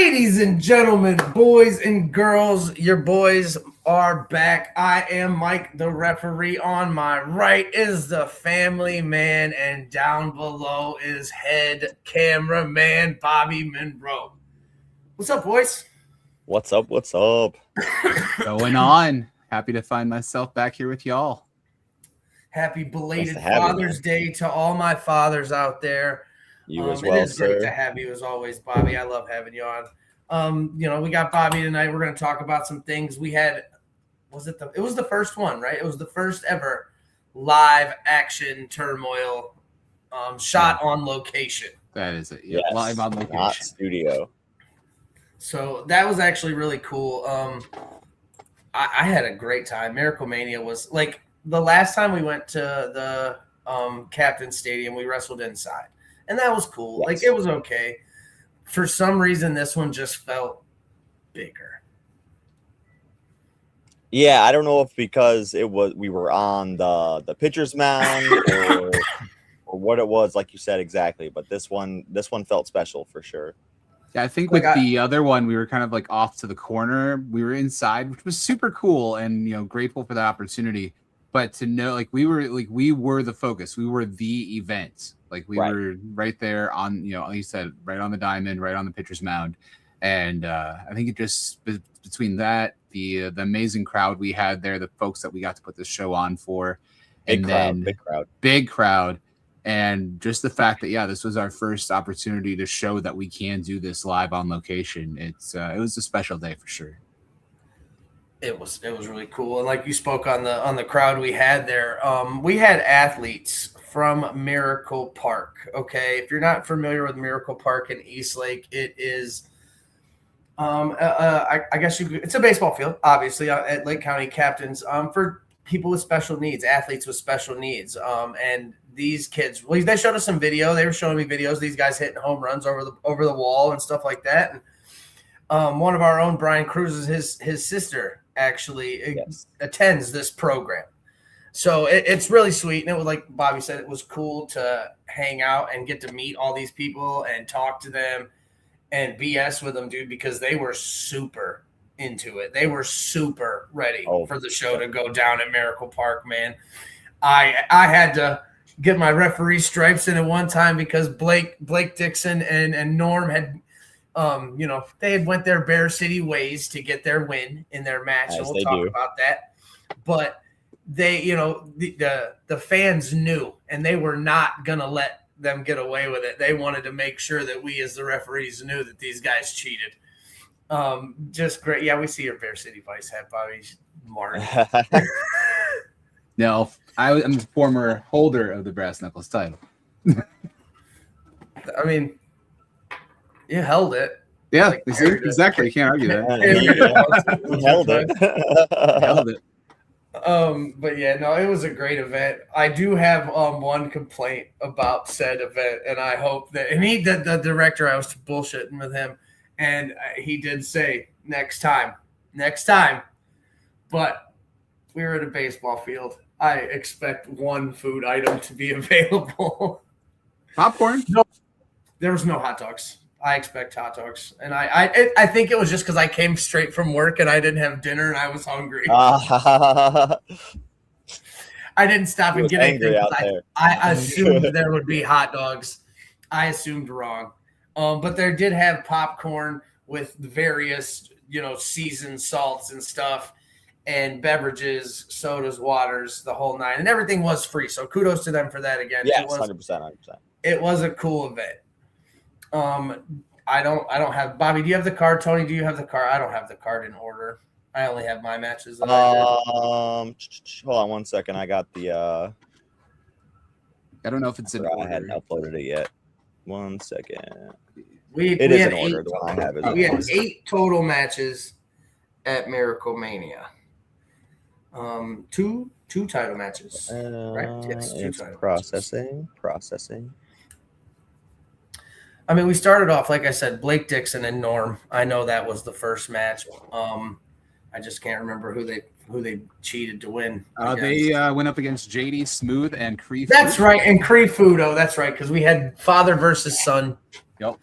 Ladies and gentlemen, boys and girls, your boys are back. I am Mike, the referee. On my right is the family man, and down below is head cameraman Bobby Monroe. What's up, boys? What's up? What's up? Going on. Happy to find myself back here with y'all. Happy belated Father's Day to all my fathers out there. You as well, it is sir. Great to have you as always, Bobby. I love having you on. We got Bobby tonight. We're going to talk about some things. We had, it was the first one, right? It was the first ever live action turmoil shot on location. That is it. Yeah, yes, live on location. Not studio. So that was actually really cool. I had a great time. MiracleMania was like the last time we went to the Captain Stadium, we wrestled inside. And that was cool. Yes. Like, it was okay. For some reason, this one just felt bigger. Yeah, I don't know if because we were on the pitcher's mound or what it was, like you said exactly. But this one felt special for sure. Yeah, I think with the other one, we were kind of like off to the corner. We were inside, which was super cool and grateful for that opportunity. But to know, we were the focus. We were the event. We were right there on, like you said, right on the diamond, right on the pitcher's mound. And I think it just between that, the amazing crowd we had there, the folks that we got to put this show on for, Big crowd. And just the fact that, this was our first opportunity to show that we can do this live on location. It was a special day for sure. It was really cool. And like you spoke on the crowd we had there, we had athletes from Miracle Park. Okay, if you're not familiar with Miracle Park in Eastlake, it is, I guess it's a baseball field, obviously, at Lake County Captains, for people with special needs, athletes with special needs, and these kids. Well, they showed us some video. They were showing me videos. These guys hitting home runs over the wall and stuff like that. And one of our own, Brian Cruz, his sister actually attends this program. So it's really sweet. And it was, like Bobby said, it was cool to hang out and get to meet all these people and talk to them and BS with them, dude, because they were super into it. They were super ready for the show to go down at Miracle Park, man. I had to get my referee stripes in at one time because Blake Dixon and Norm had they had went their Bear City ways to get their win in their match, and we'll talk about that. But they, the fans knew, and they were not going to let them get away with it. They wanted to make sure that we as the referees knew that these guys cheated. Just great. Yeah, we see your Bear City Vice hat, Bobby Martin. No, I'm the former holder of the Brass Knuckles title. I mean, you held it. Yeah, exactly. You can't argue that. He held it. Held it. But yeah, no, it was a great event. I do have one complaint about said event, and I hope that, and the director, I was bullshitting with him, and he did say next time, but we were at a baseball field. I expect one food item to be available. Popcorn? No, there was no hot dogs. I expect hot dogs, and I think it was just because I came straight from work and I didn't have dinner and I was hungry. I didn't stop and get anything. I assumed there would be hot dogs. I assumed wrong, but they did have popcorn with various seasoned salts and stuff, and beverages, sodas, waters, the whole nine, and everything was free. So kudos to them for that again. Yes, 100%. It was a cool event. I don't have Bobby. Do you have the card? Tony, do you have the card? I don't have the card in order. I only have my matches. Hold on 1 second. I got the. I don't know if it's in order. I hadn't uploaded it yet. 1 second. It is in order. The one I have is. We had 8 total matches at MiracleMania. Two title matches. Right? Yes, two title processing. I mean, we started off, like I said, Blake Dixon and Norm. I know that was the first match. I just can't remember who they cheated to win. They went up against JD Smooth and Cree. That's right, and Cree Fudo. That's right, because we had father versus son. Yep.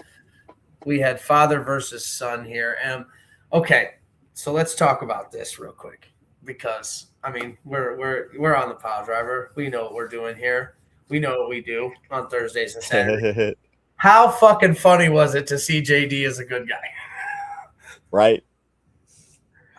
we had father versus son here. Okay, so let's talk about this real quick because I mean we're on the Piledriver. We know what we're doing here. We know what we do on Thursdays and Saturdays. How fucking funny was it to see JD as a good guy? Right.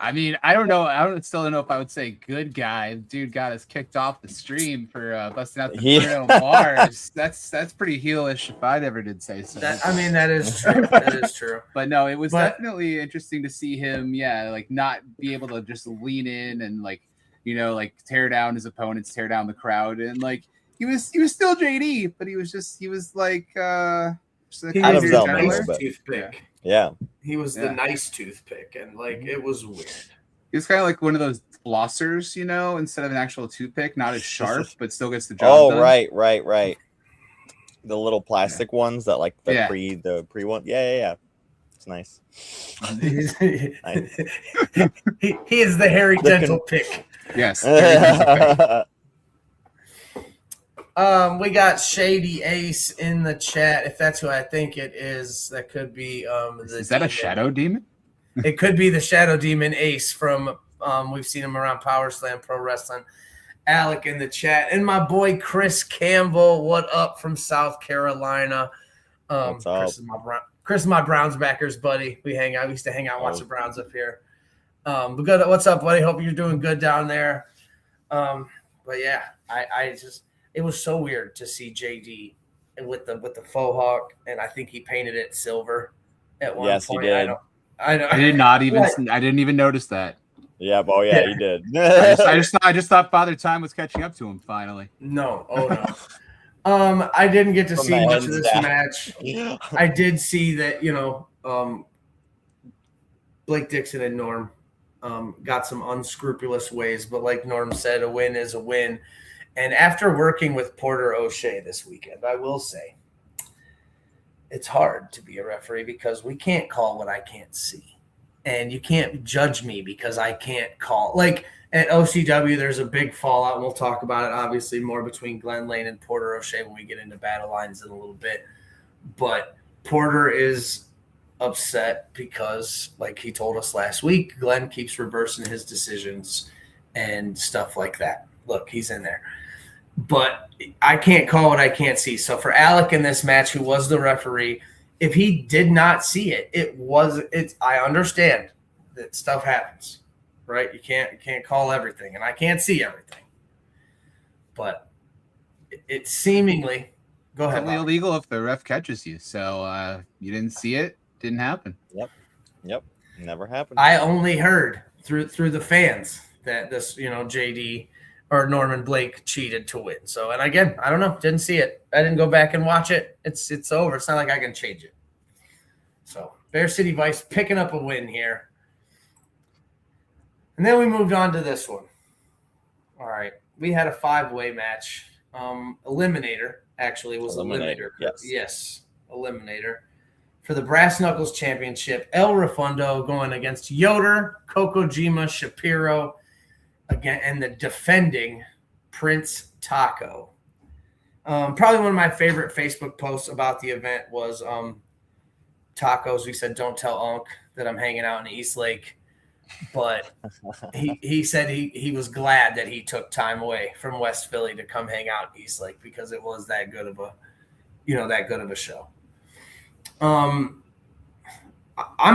I mean, I don't know. Still don't know if I would say good guy. Dude got us kicked off the stream for busting out the Bruno bars. That's pretty heelish if I ever did say so. That is true. That is true. But no, it was definitely interesting to see him, like not be able to just lean in and like tear down his opponents, tear down the crowd, and like he was still JD, but he was like out of his element. Toothpick. Yeah. He was the nice toothpick, and like it was weird. He was kind of like one of those flossers, instead of an actual toothpick, not as sharp, but still gets the job done. Right. The little plastic ones that like the pre one. Yeah. It's nice. Nice. He is the hairy dental pick. Yes. We got Shady Ace in the chat. If that's who I think it is, that could be. Is that a shadow demon? It could be the Shadow Demon Ace from. We've seen him around Power Slam Pro Wrestling. Alec in the chat, and my boy Chris Campbell. What up from South Carolina? What's up? Chris is my Browns backers buddy. We hang out. We used to hang out, watch the Browns up here. But good. What's up, buddy? Hope you're doing good down there. But yeah, I just. It was so weird to see JD with the faux hawk, and I think he painted it silver at one point. Yes, he did. I did not even. I didn't even notice that. Yeah, but he did. I just thought Father Time was catching up to him finally. No, no. I didn't get to see much of this match. I did see that Blake Dixon and Norm got some unscrupulous ways, but like Norm said, a win is a win. And after working with Porter O'Shea this weekend, I will say it's hard to be a referee because we can't call what I can't see. And you can't judge me because I can't call. Like at OCW, there's a big fallout, and we'll talk about it obviously more between Glenn Lane and Porter O'Shea when we get into battle lines in a little bit. But Porter is upset because, like he told us last week, Glenn keeps reversing his decisions and stuff like that. Look, he's in there. But I can't call what I can't see. So for Alec in this match, who was the referee, if he did not see it, I understand that stuff happens, right? You can't call everything, and I can't see everything. But it seemingly go ahead. It's illegal if the ref catches you. So you didn't see it, didn't happen. Yep. Never happened. I only heard through the fans that this, JD or Norman Blake cheated to win. So, and again, I don't know. Didn't see it. I didn't go back and watch it. It's over. It's not like I can change it. So, Bear City Vice picking up a win here. And then we moved on to this one. All right. We had a 5-way match. Eliminator, actually, was Eliminator. Yes, Eliminator. For the Brass Knuckles Championship, El Refundo going against Yoder, Kokojima, Shapiro, again, and the defending Prince Taco. Probably one of my favorite Facebook posts about the event was Tacos. We said, "Don't tell Unc that I'm hanging out in East Lake," but he said he was glad that he took time away from West Philly to come hang out in East Lake because it was that good of a show. I'm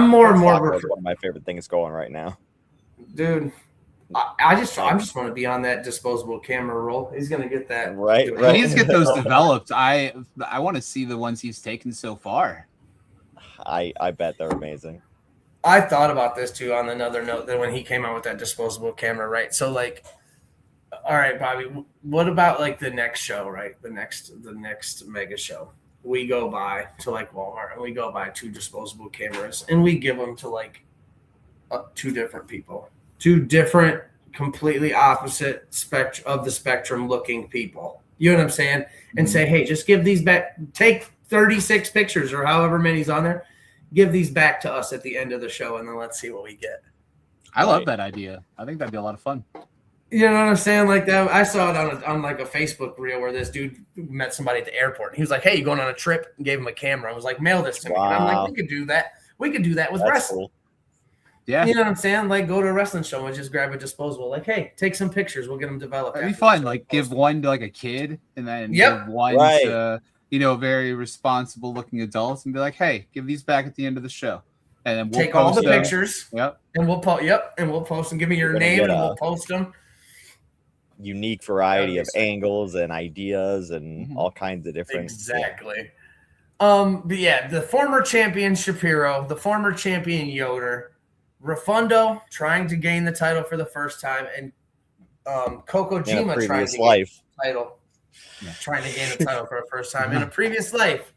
more and more. One of my favorite things going right now, dude. I just want to be on that disposable camera roll. He's gonna get that right. He needs to get those developed. I want to see the ones he's taken so far. I bet they're amazing. I thought about this too on another note that when he came out with that disposable camera, right? So like, all right, Bobby, what about like the next show, right? The next mega show. We go by to like Walmart and we go buy 2 disposable cameras and we give them to like 2 different people. 2 different, completely opposite spectrum looking people. You know what I'm saying? And say, hey, just give these back. Take 36 pictures or however many's on there. Give these back to us at the end of the show, and then let's see what we get. I love that idea. I think that'd be a lot of fun. You know what I'm saying? Like that, I saw it on like a Facebook reel where this dude met somebody at the airport. And he was like, "Hey, you going on a trip?" And gave him a camera. I was like, "Mail this to me." And I'm like, "We could do that. We could do that with wrestling." Cool. Yeah, you know what I'm saying? Like, go to a wrestling show and just grab a disposable. Like, hey, take some pictures. We'll get them developed. That'd be fun. Like, give one to like a kid, and then Yep. give one to very responsible looking adults, and be like, "Hey, give these back at the end of the show." And then we'll take all the pictures. Yep. And we'll post. Yep. And we'll post and give me your name, and we'll post them. Unique variety of angles and ideas and all kinds of different. Exactly. But yeah, the former champion Shapiro, the former champion Yoder, Refundo trying to gain the title for the first time, and Kokojima trying to gain the title. Yeah. Trying to gain the title for the first time in a previous life.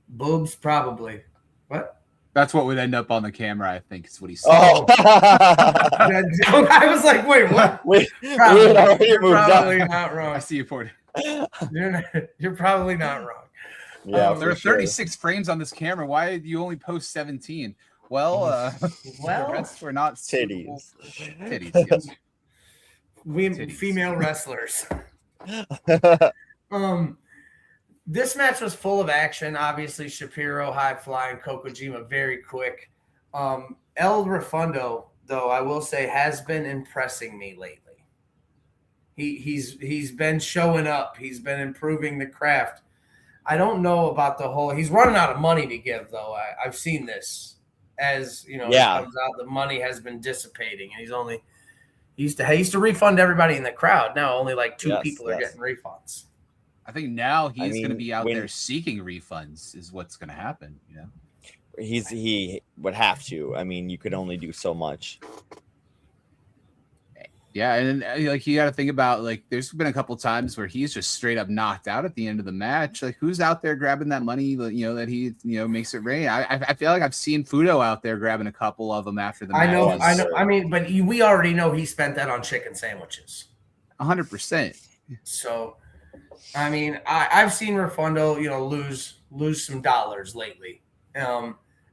Boobs, probably. What? That's what would end up on the camera, I think, is what he said. Oh. I was like, wait, what? You're probably not wrong. I see you, Porter. You're probably not wrong. Yeah, there are 36 frames on this camera. Why do you only post 17? Well, the rest were not titties. Titties, yes. Female wrestlers. This match was full of action. Obviously, Shapiro high flying, Kokojima very quick. El Refundo, though, I will say, has been impressing me lately. He's been showing up. He's been improving the craft. I don't know about the whole. He's running out of money to give, though. I've seen this as it comes out. The money has been dissipating, and he used to refund everybody in the crowd. Now only like two people are getting refunds. I think now he's going to be out there seeking refunds is what's going to happen. You know, he would have to. I mean, you could only do so much. Yeah, and like you got to think about like there's been a couple times where he's just straight up knocked out at the end of the match. Like who's out there grabbing that money? That he makes it rain. I feel like I've seen Fudo out there grabbing a couple of them after the match. I know. I mean, but we already know he spent that on chicken sandwiches. 100%. So. I mean, I've seen Refundo, lose some dollars lately.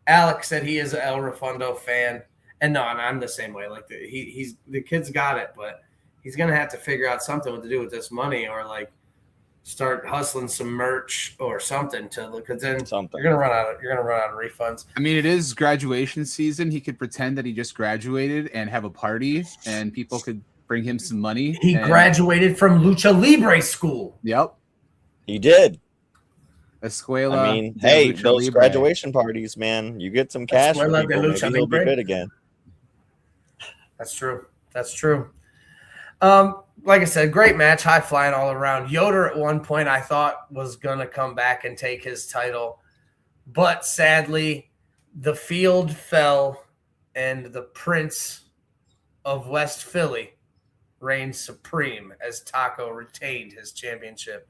Alex said he is an El Refundo fan, and no, I'm the same way. Like the kid's got it, but he's gonna have to figure out something what to do with this money, or like start hustling some merch or something because then you're gonna run out of refunds. I mean, it is graduation season. He could pretend that he just graduated and have a party, and people could bring him some money. He graduated from Lucha Libre school. Yep. He did. Escuela. I mean, hey, those graduation parties, man, you get some cash from people, maybe he'll be good again. That's true. Like I said, great match, high flying all around. Yoder at one point I thought was going to come back and take his title, but sadly the field fell and the Prince of West Philly reigned supreme as Taco retained his championship.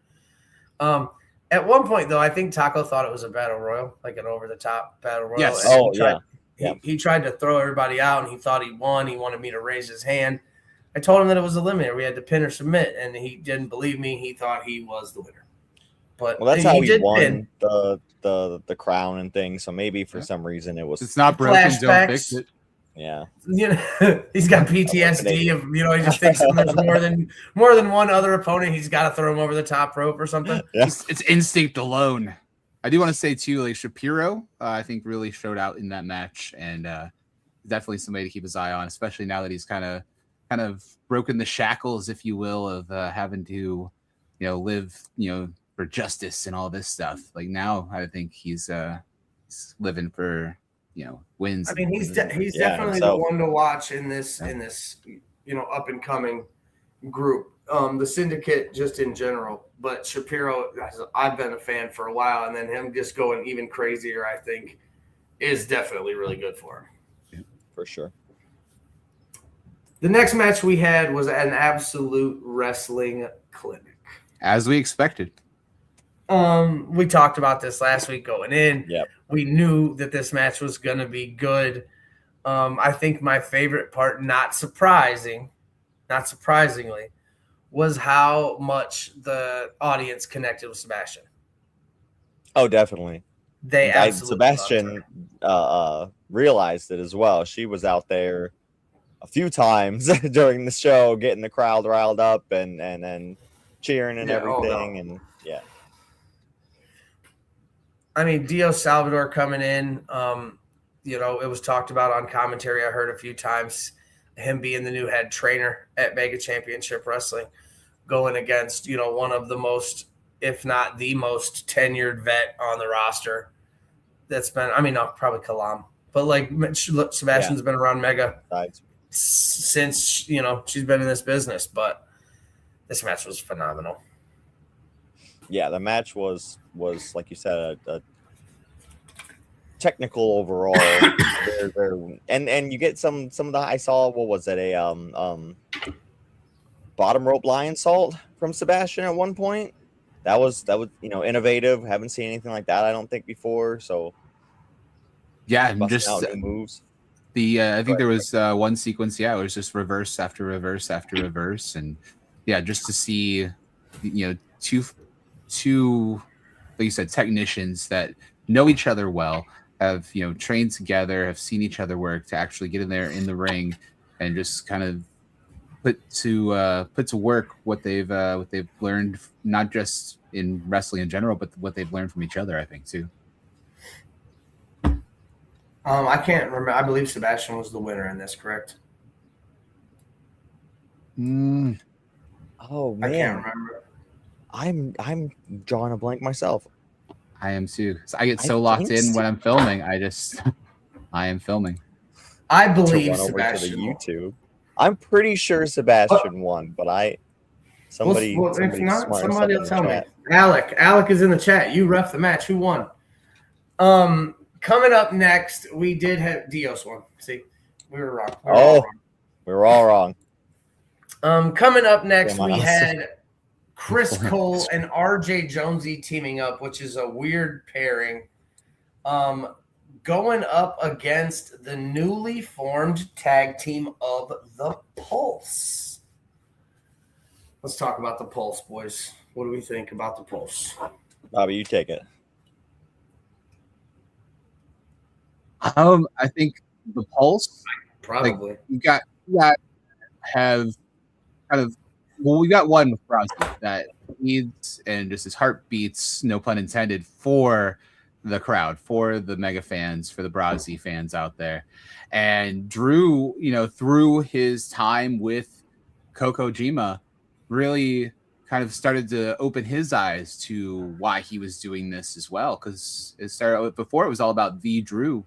At one point, though, I think Taco thought it was a battle royal, like an over-the-top battle royal. Yes. He tried to throw everybody out, and he thought he won. He wanted me to raise his hand. I told him that it was a eliminator. We had to pin or submit, and he didn't believe me. He thought he was the winner. But that's how he won the crown and things. So maybe for some reason it was. It's not broken. Don't fix it. Yeah, he's got PTSD of he just thinks there's more than one other opponent. He's got to throw him over the top rope or something. Yeah. It's instinct alone. I do want to say too, like Shapiro, I think really showed out in that match, and definitely somebody to keep his eye on, especially now that he's kind of broken the shackles, if you will, of having to live for justice and all this stuff. Like now, I think he's living for. Wins. I mean, he's definitely the one to watch in this up and coming group. The syndicate just in general, but Shapiro, I've been a fan for a while, and then him just going even crazier, I think, is definitely really good for him. Yeah, for sure. The next match we had was an absolute wrestling clinic, as we expected. We talked about this last week going in. Yep. We knew that this match was going to be good. I think my favorite part, not surprisingly, was how much the audience connected with Sebastian. Oh, definitely. Sebastian realized it as well. She was out there a few times during the show, getting the crowd riled up and cheering and everything. And yeah. I mean, Dio Salvador coming in, it was talked about on commentary. I heard a few times him being the new head trainer at Mega Championship Wrestling, going against, one of the most, if not the most tenured vet on the roster. That's been, probably Kalam, but like Sebastian's been around Mega since, she's been in this business, but this match was phenomenal. Yeah, the match was like you said, a technical overall. and you get some of the, I saw, what was it, a bottom rope lion salt from Sebastian at one point. That was innovative. Haven't seen anything like that, I don't think, before. So yeah, just new moves. I think there was one sequence, it was just reverse after reverse after reverse, and just to see two like you said, technicians that know each other well, have trained together, have seen each other work, to actually get in there in the ring and just kind of put to work what they've learned, not just in wrestling in general, but what they've learned from each other, I think, too. I can't remember. I believe Sebastian was the winner in this, correct? Oh man, I can't remember. I'm drawing a blank myself. I am too. So I get so locked in when I'm filming. I am filming. I believe Sebastian. To the YouTube. I'm pretty sure Sebastian won, but somebody will tell me. Alec is in the chat. You ref the match. Who won? Coming up next, we did have Dios won. See, we were wrong. We were all wrong. Coming up next, we had Chris Cole and RJ Jonesy teaming up, which is a weird pairing. Going up against the newly formed tag team of the Pulse. Let's talk about the Pulse, boys. What do we think about the Pulse? Bobby, you take it. I think the Pulse, probably we got one with Brosky that needs, and just his heart beats, no pun intended, for the crowd, for the Mega fans, for the Brosky fans out there. And Drew, through his time with Kokojima, really kind of started to open his eyes to why he was doing this as well. Because it started before, it was all about the Drew.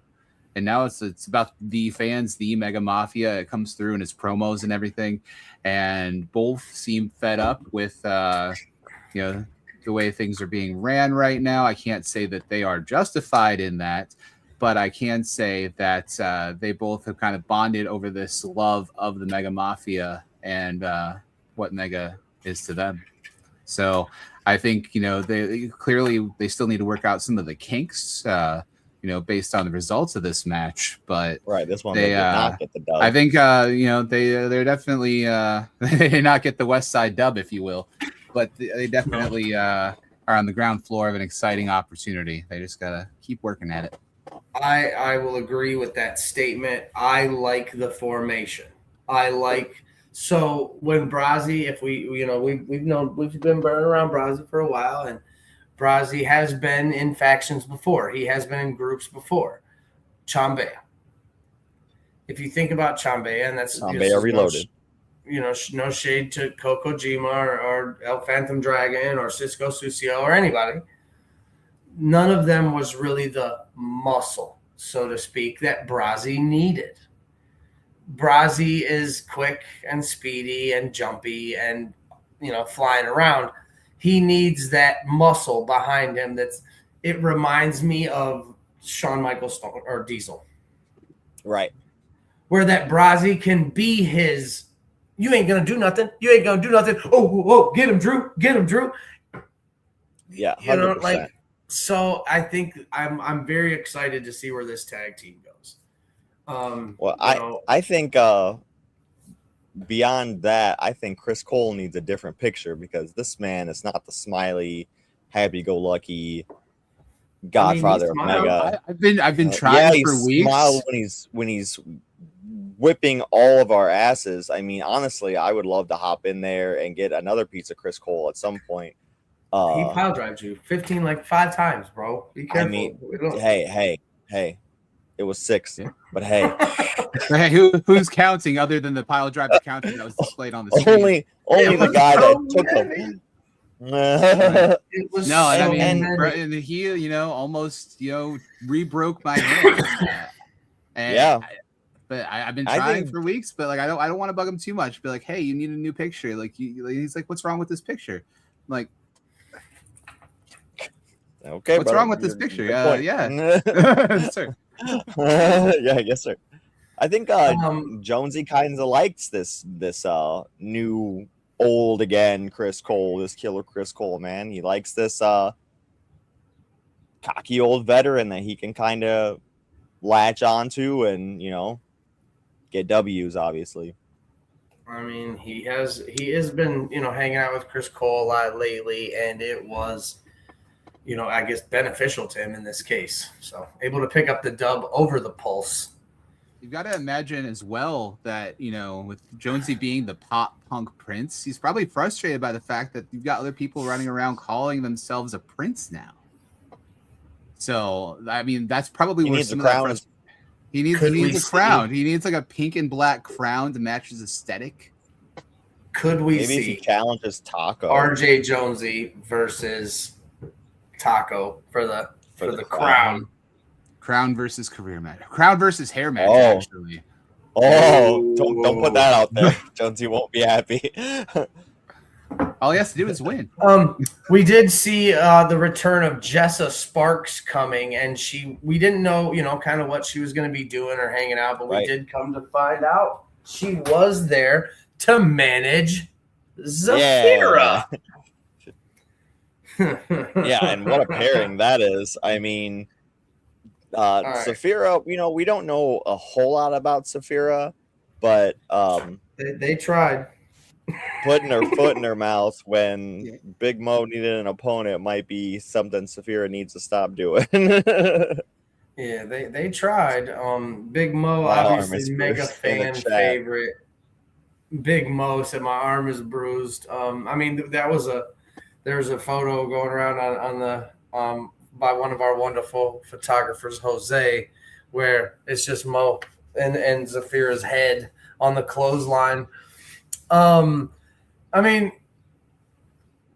And now it's about the fans, the Mega Mafia. It comes through in his promos and everything. And both seem fed up with, the way things are being ran right now. I can't say that they are justified in that, but I can say that they both have kind of bonded over this love of the Mega Mafia and what Mega is to them. So I think, they still need to work out some of the kinks, based on the results of this match, but this one they did not get the dub. I think they're definitely they did not get the West Side dub, if you will, but they definitely are on the ground floor of an exciting opportunity. They just gotta keep working at it. I will agree with that statement. I like the formation. So when Brozzy, if we've been burning around Brozzy for a while, and Brozzy has been in factions before. He has been in groups before. Chambea. If you think about Chambea, and that's Chambea Reloaded. No shade to Kokojima or El Phantom Dragon or Cisco Sucio or anybody. None of them was really the muscle, so to speak, that Brozzy needed. Brozzy is quick and speedy and jumpy and flying around. He needs that muscle behind him. It reminds me of Shawn Michaels or Diesel. Right. Where that Brozzy can be his, you ain't going to do nothing. You ain't going to do nothing. Oh, get him, Drew. Get him, Drew. Yeah, 100%. So I think I'm very excited to see where this tag team goes. I think beyond that, I think Chris Cole needs a different picture, because this man is not the smiley, happy-go-lucky Godfather of Mega. I've been trying for weeks. Smile when he's whipping all of our asses. I mean, honestly, I would love to hop in there and get another piece of Chris Cole at some point. He pile drives you 15 like 5 times, bro. Be careful. I mean, hey. It was 6, Yeah. but hey. Hey, who's counting other than the pile driver counting that was displayed on the screen? Only the guy that took them. It was No, and I mean, and he, almost, re-broke my hand. And yeah. But I've been trying for weeks, but like I don't want to bug him too much. Be like, hey, you need a new picture. Like he's like, what's wrong with this picture? I'm like, okay, what's wrong with this picture? Yeah. Sir. Yeah, yes, sir. I think Jonesy kind of likes this new old again Chris Cole, this killer Chris Cole, man. He likes this cocky old veteran that he can kind of latch onto and get W's, obviously. I mean, he has been hanging out with Chris Cole a lot lately, and it was I guess beneficial to him in this case. So able to pick up the dub over the Pulse. You've got to imagine as well that, with Jonesy being the pop punk prince, he's probably frustrated by the fact that you've got other people running around calling themselves a prince now. So, I mean, that's probably where some of that he needs a crown. He needs like a pink and black crown to match his aesthetic. Could we Maybe see he challenges Taco? RJ Jonesy versus Taco for the crown. Crown versus career match. Crown versus hair match, actually. Oh, don't put that out there. Jonesy won't be happy. All he has to do is win. We did see the return of Jessa Sparks coming, and we didn't know, kind of what she was going to be doing or hanging out, but we did come to find out she was there to manage Zafira. Yeah, and what a pairing that is. I mean, Zafira, we don't know a whole lot about Zafira, but they tried. Putting her foot in her mouth when Big Mo needed an opponent might be something Zafira needs to stop doing. Yeah, they tried. Big Mo, obviously mega fan favorite. Big Mo said my arm is bruised. I mean, there was a photo going around on the by one of our wonderful photographers, Jose, where it's just Mo and Zafira's head on the clothesline. I mean,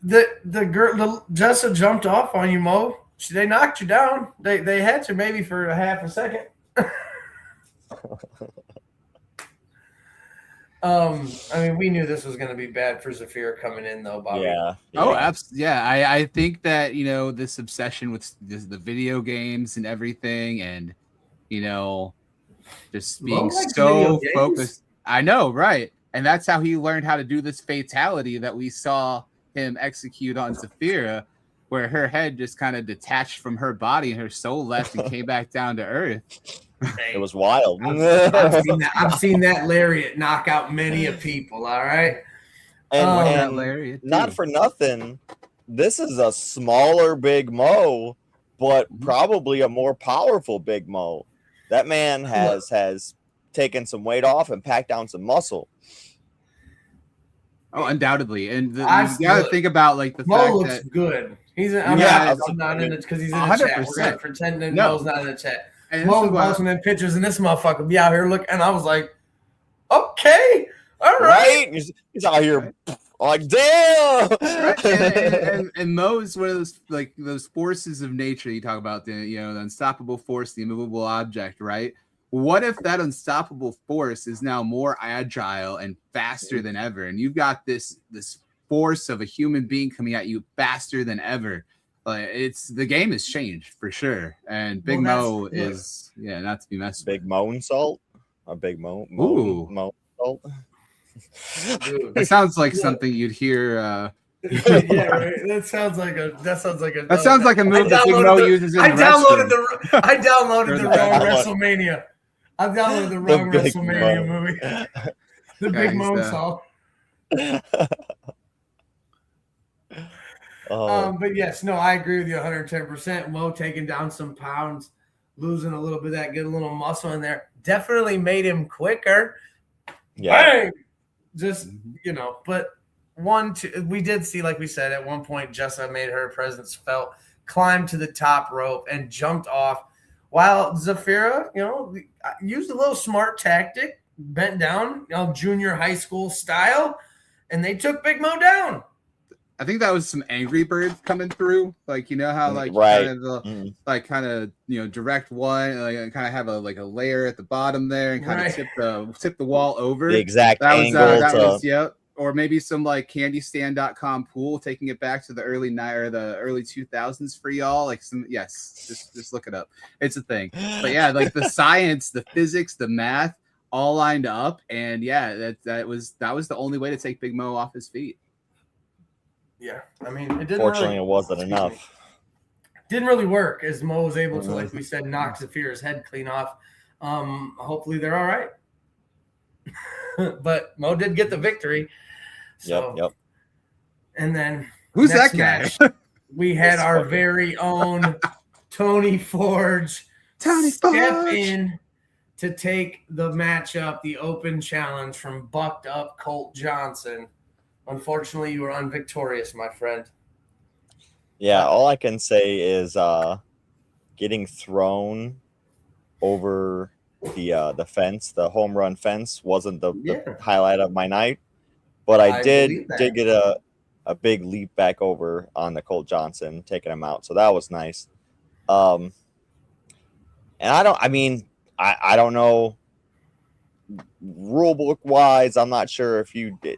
the girl, Jessa jumped off on you, Mo. They knocked you down. They had you maybe for a half a second. I mean, we knew this was going to be bad for Zafira coming in, though, Bobby. Yeah. Oh, absolutely. Yeah, I think that this obsession with the video games and everything, and just being so focused. I know, right? And that's how he learned how to do this fatality that we saw him execute on Zafira, where her head just kind of detached from her body and her soul left and came back down to earth. It was wild. I've seen that lariat knock out many a people, all right? And lariat not for nothing, this is a smaller Big Mo, but probably a more powerful Big Mo. That man has taken some weight off and packed down some muscle. Oh, undoubtedly. And you got to think about like the Mo fact looks that good. I'm not in it because he's in the chat. We're gonna pretend that Mo's not in the chat. Mo was posting them pictures, and this motherfucker be out here looking, and I was like, okay, all right. He's out here like, damn. Right. And Mo is one of those forces of nature you talk about, the unstoppable force, the immovable object, right? What if that unstoppable force is now more agile and faster than ever? And you've got this force of a human being coming at you faster than ever. Like the game has changed for sure. And Big Mo is not to be messed with. Big Moan salt? A Big Mo salt? Dude. That sounds like something you'd hear yeah, right. That sounds like a move that Big Mo uses in wrestling. I downloaded the wrong WrestleMania. I downloaded the wrong WrestleMania movie. The Big Mo salt. But yes, no, I agree with you 110%. Mo taking down some pounds. losing a little bit of that, get a little muscle in there. Definitely made him quicker. Yeah. Bang! Just, but we did see, like we said, at one point, Jessa made her presence felt, climbed to the top rope and jumped off, while Zafira, used a little smart tactic, bent down, junior high school style, and they took Big Mo down. I think that was some Angry Birds coming through, like how like right. kind of direct one, like kind of have a layer at the bottom there and kind of tip the wall over. The exact angle. That was yep. Or maybe some like candystand.com pool, taking it back to the early 2000s for y'all. Like just look it up. It's a thing. But yeah, like the science, the physics, the math all lined up, and yeah, that was the only way to take Big Mo off his feet. Yeah, I mean, it didn't. Fortunately, it wasn't enough. Didn't really work, as Mo was able to, like we said, knock Zafira's head clean off. Hopefully, they're all right. But Mo did get the victory. So, Yep. And then who's that guy? Match, we had our very own Tony Forge step in to take the matchup, the open challenge from bucked up Colt Johnson. Unfortunately, you were unvictorious, my friend. Yeah, all I can say is getting thrown over the fence, the home run fence, wasn't the highlight of my night. But I did get a big leap back over on the Colt Johnson, taking him out. So that was nice. And I don't know, rule book wise, I'm not sure if you did.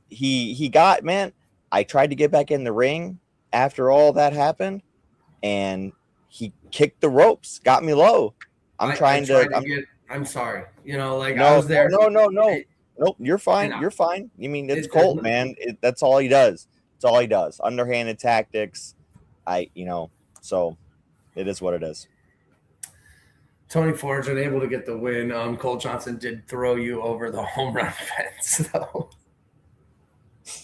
He got, man, I tried to get back in the ring after all that happened, and he kicked the ropes, got me low. I'm sorry. I was there. No. Nope, you're fine. You're fine. You mean, it's Colt, man. That's all he does. It's all he does. Underhanded tactics. So it is what it is. Tony Forge unable to get the win. Colt Johnson did throw you over the home run fence, though.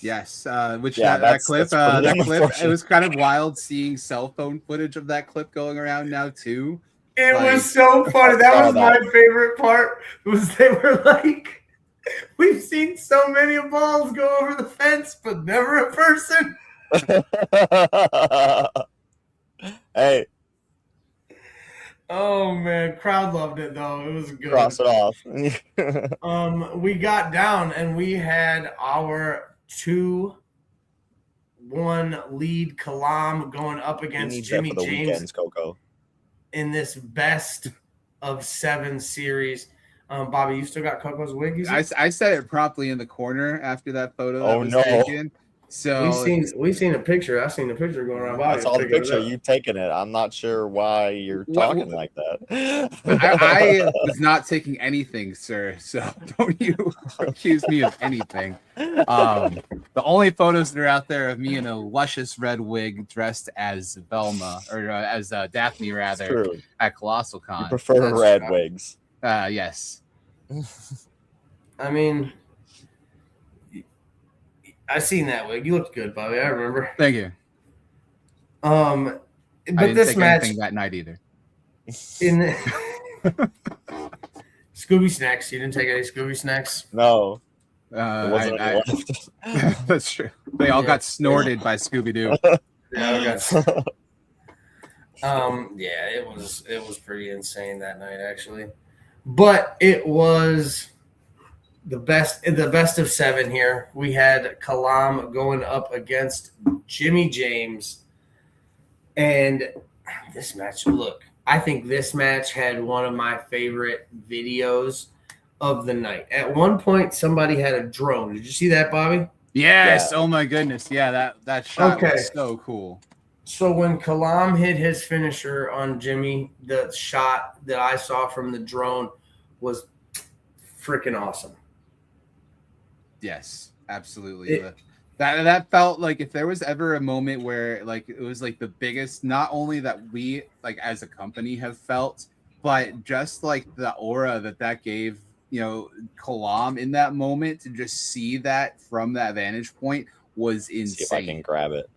Yes, that clip, it was kind of wild seeing cell phone footage of that clip going around now too. It was so funny. That was my favorite part. Was they were like, we've seen so many balls go over the fence, but never a person. Hey. Oh man, crowd loved it though. It was good. Cross it off. We got down and we had our 2-1 lead Kalam going up against Jimmy James weekends, Coco. In this best of 7 series. Bobby, you still got Coco's wig? I said it promptly in the corner after that photo. Oh, no. Taken. So we've seen a picture. I've seen a picture going around. Bobby, I saw the picture. You taking it. I'm not sure why you're talking like that. I was not taking anything, sir. So don't you accuse me of anything. The only photos that are out there of me in a luscious red wig dressed as Velma or as Daphne rather at Colossal Con. You prefer red wigs. Yes. I mean, I seen that wig. You looked good, Bobby. I remember. Thank you. But I didn't this take match anything that night either. In the Scooby snacks. You didn't take any Scooby snacks? No. That's true. They all got snorted by Scooby Doo. It was pretty insane that night actually, but it was the best of 7 here. We had Kalam going up against Jimmy James, and this match. Look, I think this match had one of my favorite videos of the night. At one point, somebody had a drone. Did you see that, Bobby? Yes. Yeah. Oh my goodness. Yeah, that shot was so cool. So when Kalam hit his finisher on Jimmy, the shot that I saw from the drone was freaking awesome. Yes, absolutely. That felt like if there was ever a moment where like it was like the biggest, not only that we like as a company have felt, but just like the aura that gave, Kalam in that moment, to just see that from that vantage point was insane. See if I can grab it.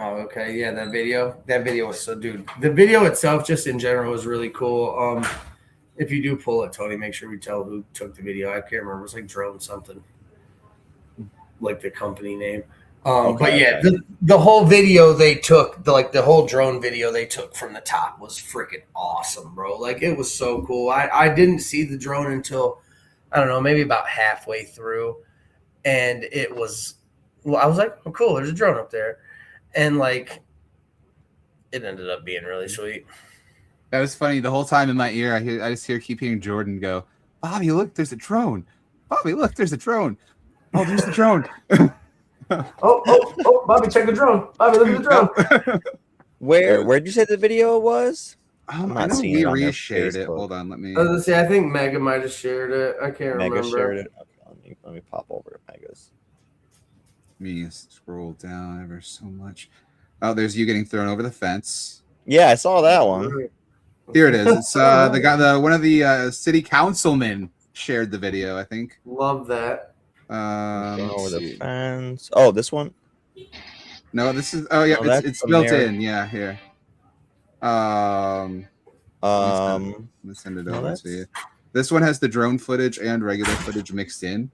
Oh, okay. Yeah, that video was so, dude. The video itself, just in general, was really cool. If you do pull it, Tony, make sure we tell who took the video. I can't remember. It was like Drone something, like the company name. But yeah, the whole video they took, the whole drone video they took from the top was freaking awesome, bro. Like, it was so cool. I didn't see the drone until, I don't know, maybe about halfway through, and it was, well, I was like, oh, cool, there's a drone up there. And like, it ended up being really sweet. That was funny. The whole time in my ear, I just keep hearing Jordan go, "Bobby, look, there's a drone. Bobby, look, there's a drone. Oh, there's the drone." oh, Bobby, check the drone. Bobby, look at the drone. Where'd you say the video was? I'm not seeing it. We reshared it. Hold on, let me. Let's see. I think Mega might have shared it. I can't remember. Mega shared it. Okay, let me pop over to Mega's. Me scroll down ever so much. Oh, there's you getting thrown over the fence. Yeah, I saw that one. Here it is. It's the guy, one of the city councilmen shared the video, I think. Love that. Over the fence. Oh, this one? No, this is. Oh yeah, it's built in. Yeah, here. Let's send it over to you. This one has the drone footage and regular footage mixed in.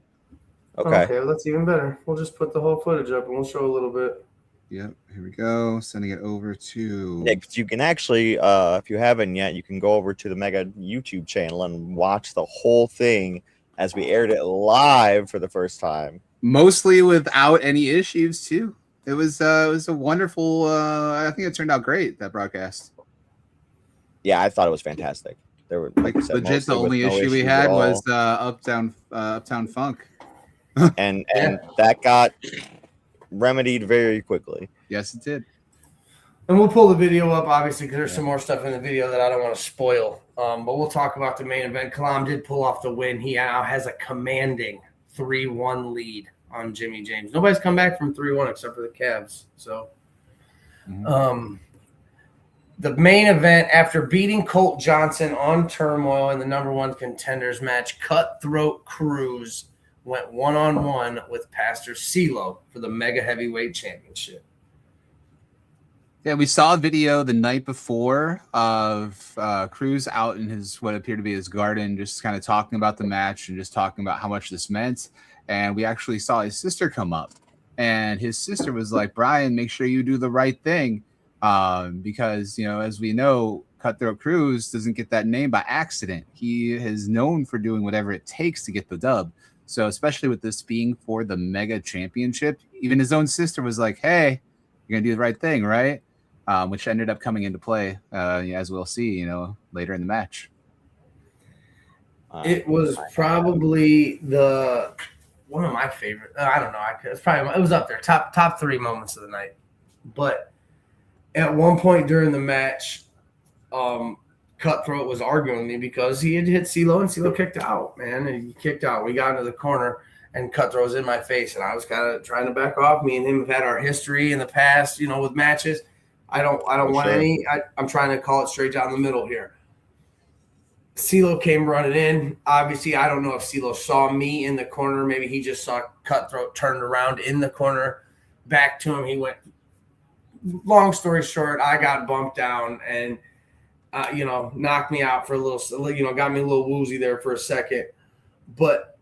Okay, well, that's even better. We'll just put the whole footage up and we'll show a little bit. Yep, here we go. Sending it over to. Yeah, you can actually, if you haven't yet, you can go over to the Mega YouTube channel and watch the whole thing as we aired it live for the first time. Mostly without any issues too. It was a wonderful. I think it turned out great, that broadcast. Yeah, I thought it was fantastic. There were like said, legit the only issue we had was Uptown Funk, and that got remedied very quickly. Yes, it did. And we'll pull the video up, obviously, because there's some more stuff in the video that I don't want to spoil. But we'll talk about the main event. Kalam did pull off the win. He now has a commanding 3-1 lead on Jimmy James. Nobody's come back from 3-1 except for the Cavs. So, the main event, after beating Colt Johnson on Turmoil in the #1 contenders match, Cutthroat Cruz went one-on-one with Pastor CeeLo for the Mega Heavyweight Championship. Yeah, we saw a video the night before of Cruz out in his what appeared to be his garden, just kind of talking about the match and just talking about how much this meant. And we actually saw his sister come up, and his sister was like, "Brian, make sure you do the right thing, because as we know, Cutthroat Cruz doesn't get that name by accident. He is known for doing whatever it takes to get the dub. So especially with this being for the Mega Championship, even his own sister was like, "Hey, you're gonna do the right thing, right?" Which ended up coming into play, as we'll see, later in the match. It was probably one of my favorite. I don't know. It was up there, top 3 moments of the night. But at one point during the match, Cutthroat was arguing with me because he had hit CeeLo and CeeLo kicked out, man. And he kicked out. We got into the corner and Cutthroat was in my face, and I was kind of trying to back off. Me and him have had our history in the past, with matches. I don't want any. I'm trying to call it straight down the middle here. CeeLo came running in. Obviously, I don't know if CeeLo saw me in the corner. Maybe he just saw Cutthroat turned around in the corner. Back to him, he went. Long story short, I got bumped down and, knocked me out for a little, got me a little woozy there for a second. But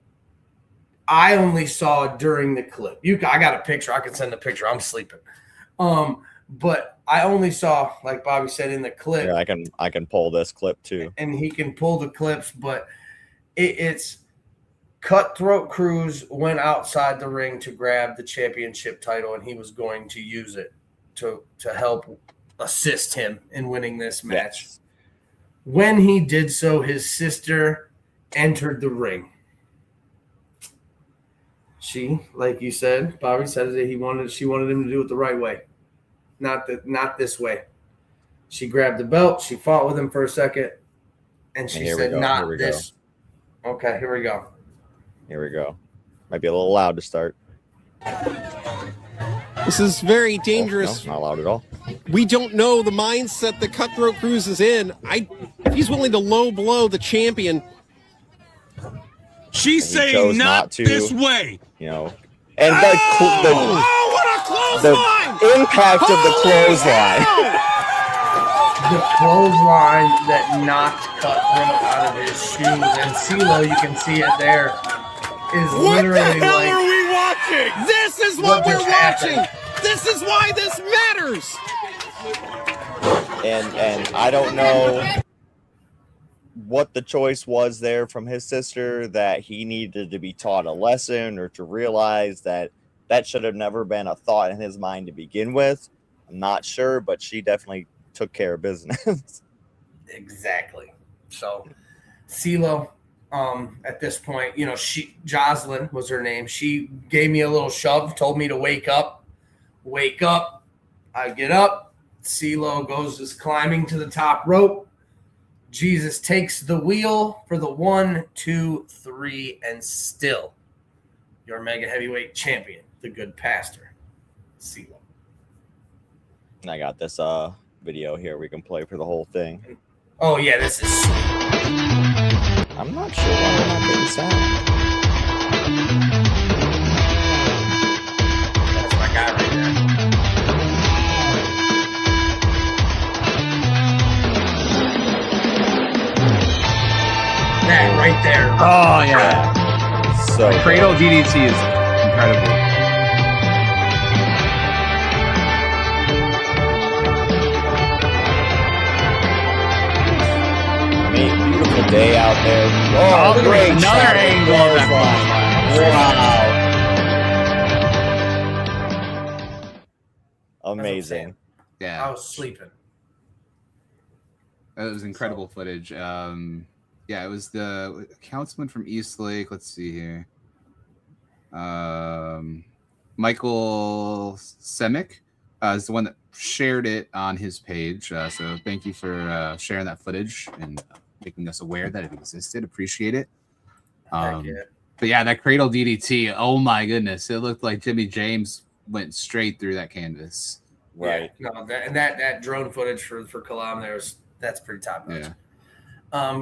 I only saw during the clip. I got a picture. I can send a picture. I'm sleeping. But I only saw, like Bobby said, in the clip. Yeah, I can pull this clip too. And he can pull the clips, but it's Cutthroat Cruz went outside the ring to grab the championship title, and he was going to use it to help assist him in winning this match. Yes. When he did so, his sister entered the ring. She, like you said, Bobby said that she wanted him to do it the right way. Not this way. She grabbed the belt. She fought with him for a second, and she said, "Not this." Okay, here we go. Here we go. Might be a little loud to start. This is very dangerous. No, not loud at all. We don't know the mindset that Cutthroat Cruz is in. If he's willing to low blow the champion. She's saying not this way. And what a close line! impact of the clothesline. The clothesline that knocked Cutthroat out of his shoes, and CeeLo, you can see it there, is What literally the hell like, are we watching? This is what we're just watching. happened? This is why this matters. And I don't know what the choice was there from his sister, that he needed to be taught a lesson or to realize that that should have never been a thought in his mind to begin with. I'm not sure, but she definitely took care of business. Exactly. So CeeLo, at this point, you know, Jocelyn was her name. She gave me a little shove, told me to wake up. Wake up. I get up. CeeLo is climbing to the top rope. Jesus takes the wheel for the 1, 2, 3, and still your mega heavyweight champion, the good pastor, CeeLo. And I got this video here we can play for the whole thing. Oh yeah, this is sweet. I'm not sure why we're not getting sound. That's my guy right there. That right there. Oh yeah. So The cradle DDT is incredible. beautiful day out there. Oh, great another shot. angle of that Wow. Amazing. Yeah, I was sleeping. that was incredible footage. Yeah, it was the councilman from Eastlake. Let's see here. Michael Semick is the one that shared it on his page. So thank you for sharing that footage and making us aware that it existed. Appreciate it. Heck yeah. But yeah, that cradle DDT. Oh my goodness, it looked like Jimmy James went straight through that canvas. Right. Yeah, no, that drone footage for Kalam that's pretty top notch. Yeah.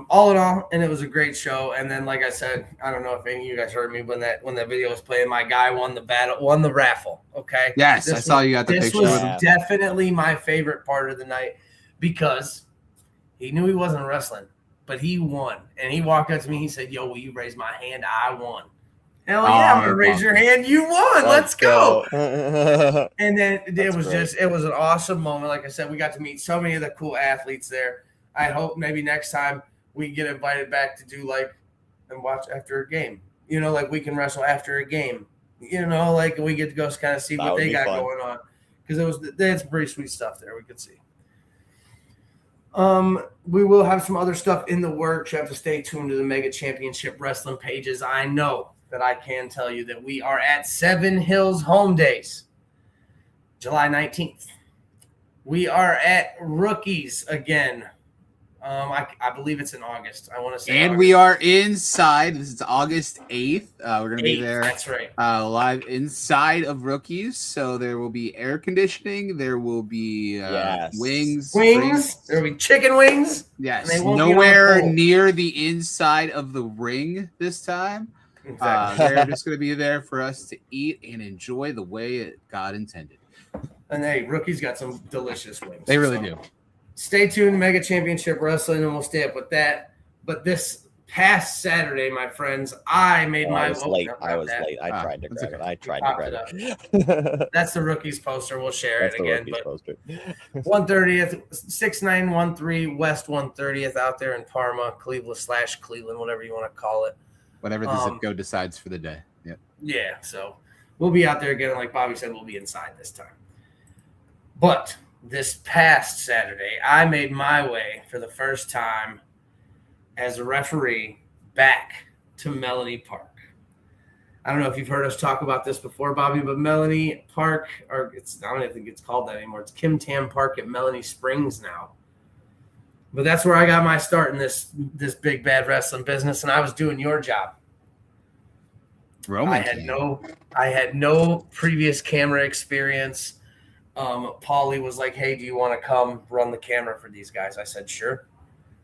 All in all, and it was a great show. And then, like I said, I don't know if any of you guys heard me when that video was playing. My guy won the raffle. Okay. Yes, I saw you got the this picture was with him. definitely my favorite part of the night because he knew he wasn't wrestling, but he won. And he walked up to me. He said, "Yo, will you raise my hand? I won." Hell yeah, I'm gonna raise your hand. You won. Let's go. And then it was an awesome moment. Like I said, we got to meet so many of the cool athletes there. I hope maybe next time we get invited back to do and watch after a game. You know, like we can wrestle after a game. You know, like we get to go kind of see what they got going on. Because they had some pretty sweet stuff there we could see. We will have some other stuff in the works. You have to stay tuned to the Mega Championship Wrestling pages. I know that I can tell you that we are at Seven Hills Home Days, July 19th. We are at Rookies again. I believe it's in August. I want to say. And August. we are inside. This is August 8th. We're going to be there. That's right. Live inside of Rookies. So there will be air conditioning. There will be wings. Wings. There will be chicken wings. Yes. Nowhere near the inside of the ring this time. Exactly. They're just going to be there for us to eat and enjoy the way God intended. And hey, Rookies got some delicious wings. They really do. Stay tuned to Mega Championship Wrestling, and we'll stay up with that. But this past Saturday, my friends, I made I was late. I tried to grab it. That's the Rookies poster. We'll share it again. But poster. 130th, 6913 West 130th out there in Parma, Cleveland, whatever you want to call it. Whatever the zip code decides for the day. Yep. Yeah, so we'll be out there again. And like Bobby said, we'll be inside this time. But this past Saturday, I made my way for the first time as a referee back to Melanie Park. I don't know if you've heard us talk about this before, Bobby, but Melanie Park, I don't even think it's called that anymore. It's Kim Tam Park at Melanie Springs now. But that's where I got my start in this big bad wrestling business, and I was doing your job. I had no previous camera experience. Paulie was like, "Hey, do you want to come run the camera for these guys?" I said, "Sure."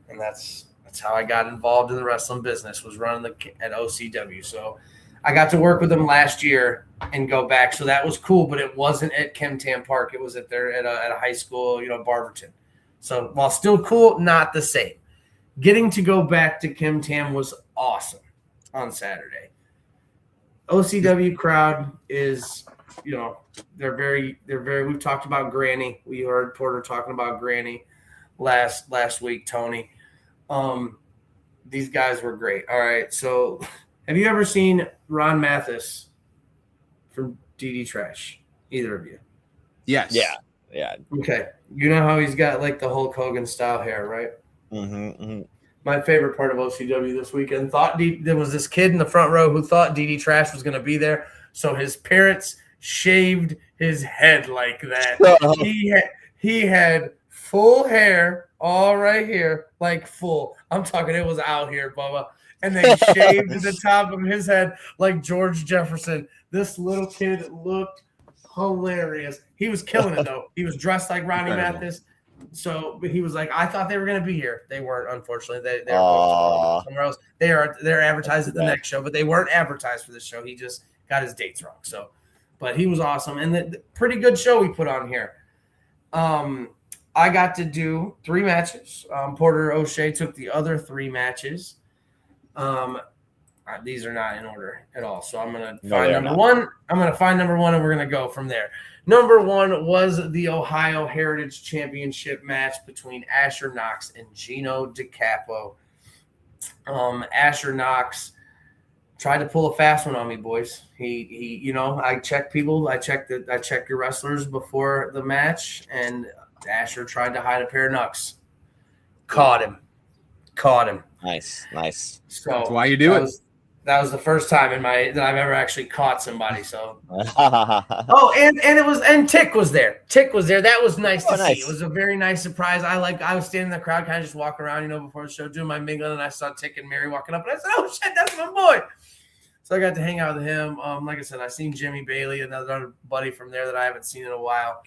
And that's how I got involved in the wrestling business, was running at OCW. So I got to work with them last year and go back, so that was cool. But it wasn't at Kim Tam Park; it was at a high school, Barberton. So while still cool, not the same. Getting to go back to Kim Tam was awesome on Saturday. OCW crowd is, they're very. We've talked about Granny. We heard Porter talking about Granny last week. Tony, these guys were great. All right, so have you ever seen Ron Mathis from DD Trash? Either of you? Yes. Yeah. Okay, you know how he's got like the Hulk Hogan style hair, right? Mm-hmm. My favorite part of OCW this weekend, there was this kid in the front row who thought DD Trash was going to be there, so his parents shaved his head like that. He had full hair all right here, like full. I'm talking, it was out here, Bubba. And then shaved the top of his head like George Jefferson. This little kid looked hilarious. He was killing it, though. He was dressed like Ronnie Mathis. So he was like, I thought they were going to be here. They weren't, unfortunately. They were somewhere else. They're advertised at the next show, but they weren't advertised for this show. He just got his dates wrong. So, but he was awesome, and the pretty good show we put on here. I got to do 3 matches. Porter O'Shea took the other 3 matches. These are not in order at all. So I'm going to find number 1. I'm going to find number 1, and we're going to go from there. Number 1 was the Ohio Heritage Championship match between Asher Knox and Gino DiCapo. Asher Knox tried to pull a fast one on me, boys. He I check people. I check your wrestlers before the match, and Asher tried to hide a pair of knucks. Caught him. Nice. So that's why you do it. That was the first time that I've ever actually caught somebody. So, and Tick was there. That was nice to see. It was a very nice surprise. I was standing in the crowd, kind of just walking around, before the show, doing my mingling, and I saw Tick and Mary walking up, and I said, "Oh shit, that's my boy!" So I got to hang out with him. Like I said, I seen Jimmy Bailey, another buddy from there that I haven't seen in a while.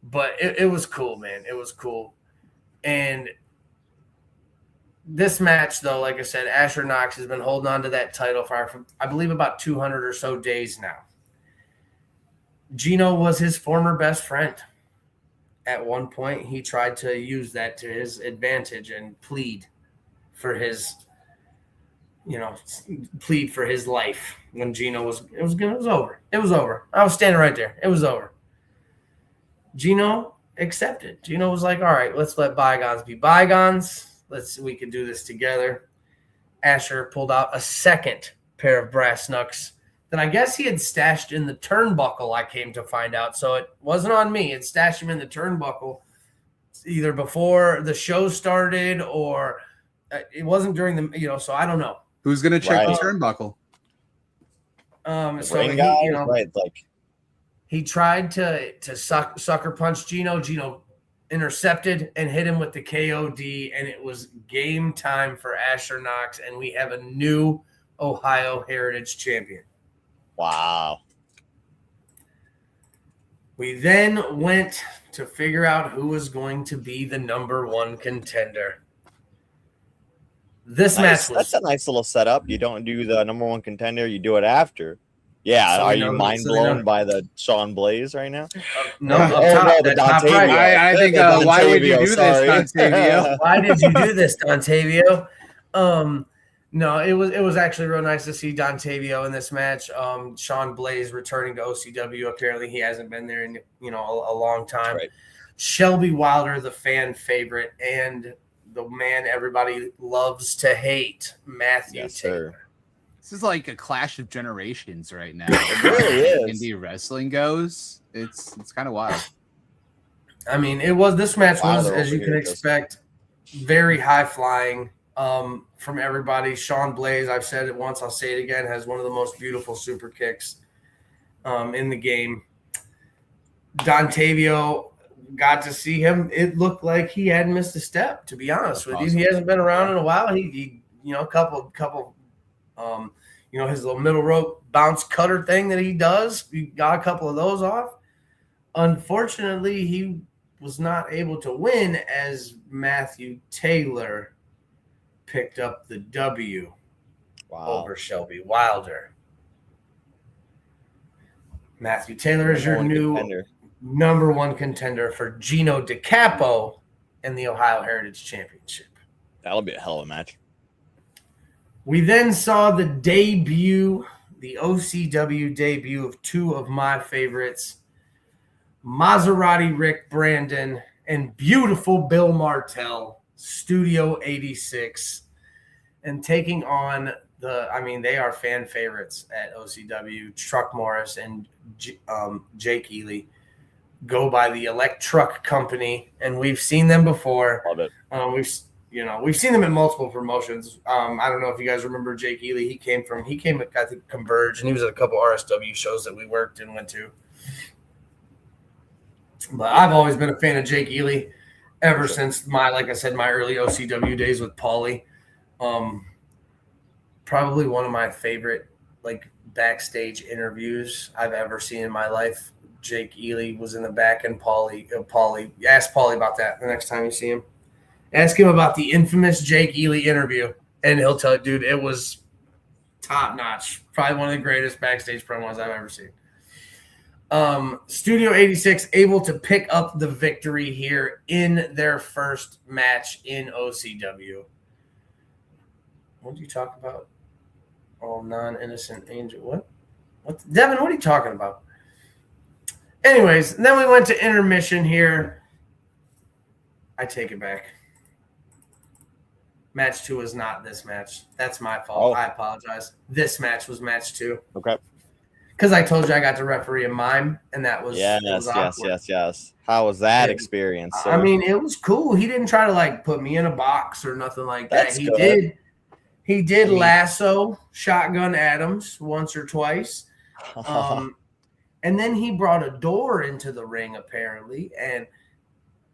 But it was cool, man. It was cool, and this match, though, like I said, Asher Knox has been holding on to that title for, I believe, about 200 or so days now. Gino was his former best friend. At one point, he tried to use that to his advantage and plead for his life when Gino was over. It was over. I was standing right there. It was over. Gino accepted. Gino was like, all right, let's let bygones be bygones. We can do this together. Asher pulled out a second pair of brass knucks that I guess he had stashed in the turnbuckle, I came to find out. So it wasn't on me. It stashed him in the turnbuckle either before the show started or it wasn't during the, so I don't know. Who's going to check the turnbuckle? He tried to sucker punch Gino. Gino intercepted and hit him with the KOD, and it was game time for Asher Knox, and we have a new Ohio Heritage champion. Wow. We then went to figure out who was going to be the number 1 contender. This match was... That's a nice little setup. You don't do the number 1 contender. You do it after. Yeah, are you mind blown by the Sean Blaze right now? No, the top right. I think, why would you do this, Dontavio? Why did you do this, Dontavio? No, it was actually real nice to see Dontavio in this match. Sean Blaze returning to OCW. Apparently, he hasn't been there in a long time. Right. Shelby Wilder, the fan favorite, and the man everybody loves to hate, Matthew Taylor. Sir. This is like a clash of generations right now. It really is. Indie wrestling goes. It's kind of wild. I mean, this match was, as you can expect, very high flying from everybody. Sean Blaze, I've said it once, I'll say it again, has one of the most beautiful super kicks in the game. Dontavio, got to see him. It looked like he hadn't missed a step, to be honest with you. He hasn't been around in a while. He a couple his little middle rope bounce cutter thing that he does. He got a couple of those off. Unfortunately, he was not able to win as Matthew Taylor picked up the W. over Shelby Wilder. Matthew Taylor is your new number one contender for Gino DiCapo in the Ohio Heritage Championship. That'll be a hell of a match. We then saw the OCW debut of two of my favorites, Maserati Rick Brandon and beautiful Bill Martell, Studio 86, and taking on they are fan favorites at OCW. Truck Morris and Jake Ely go by the Electruck Company, and we've seen them before. Love it. We've seen them in multiple promotions. I don't know if you guys remember Jake Ely. He came at, I think, Converge, and he was at a couple RSW shows that we worked and went to. But I've always been a fan of Jake Ely ever since my early OCW days with Paulie. Probably one of my favorite backstage interviews I've ever seen in my life. Jake Ely was in the back, and Paulie ask Paulie about that the next time you see him. Ask him about the infamous Jake Ely interview, and he'll tell you, dude, it was top notch. Probably one of the greatest backstage promos I've ever seen. Studio 86 able to pick up the victory here in their first match in OCW. What did you talk about? All non-innocent angel. What? Devin, what are you talking about? Anyways, then we went to intermission here. I take it back. Match 2 was not this match. That's my fault. I apologize. This match was match 2. Okay. Because I told you I got to referee a mime, and that was yes. How was that experience? Sir? I mean, it was cool. He didn't try to put me in a box or nothing like that. He did lasso Shotgun Adams once or twice. And then he brought a door into the ring, apparently, and